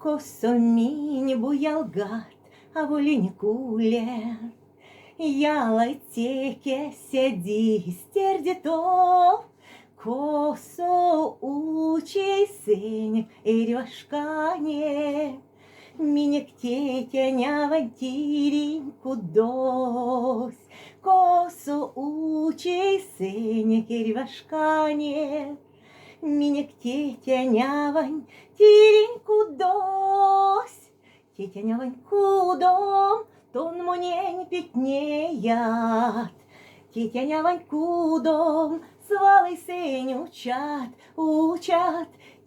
Косомінь буялгат, а волінь куле. Ялайтеке сяди стердито, косо учей сынек эрвашкане. Минек тетя авантиреньку дось, косо учей сынек эрвашкане. Минек тетя нявань тиреньку дось, тетя нявань кудом, тон монень пятнеят. Тетя нявань кудом, свалый сень учат.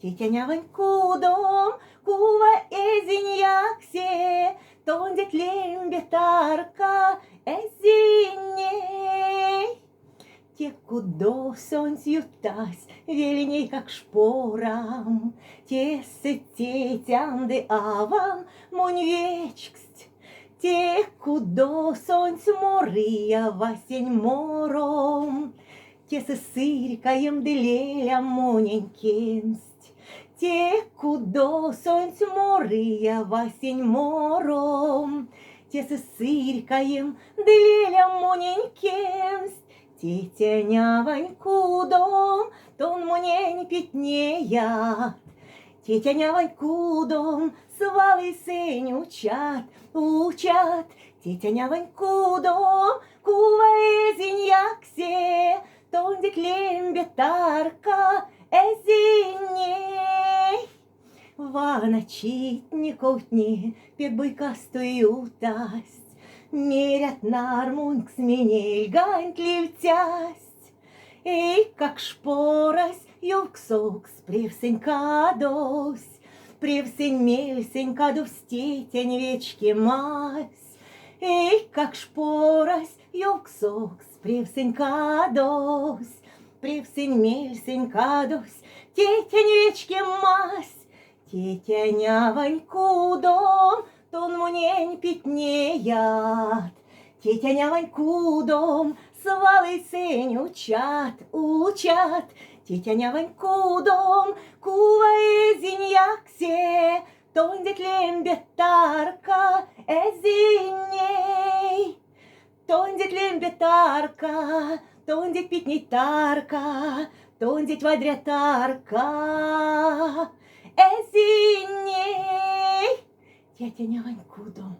Тетя нявань кудом, кува эзинь яксе, тон детлем бетарка эзиней. Те, кудо сонь ютась, веленей, как шпорам, те сететям авам монь вечксть. Те, кудо сонь мория васень мором, те с сырькаем делеля моненькинсть. Те, кудо сонь мория васень мором, те с сырькаем делеля моненькинсть. Тетя нявань кудом, тон монень пятнеят. Тетя нявань кудом, свалый сень учат. Тетя нявань кудом, кува эзинь яксе, тон детлем бетарка эзиней. Вана читников-тни, пебыкастую утасть, мерят нармунг сменель гантлівцясть. Ей, как шпорась, юксокс, превсенькадось, превсень мельсенькадов стетень вечки мась. Ей, как шпорась, юксокс, превсенькадось, превсень мельсенькадос тетень вечки мась. Тетя нявань кудом, тон монень пятнеят. Тетя нявань кудом, свалый сень учат. Тетя нявань кудом, кува эзинь яксе, тон детлем бетарка эзиней. Тон детлем бетарка, тон дет пятней тарка, тон дет вадрятарка эзиней. Тетя нявань кудом.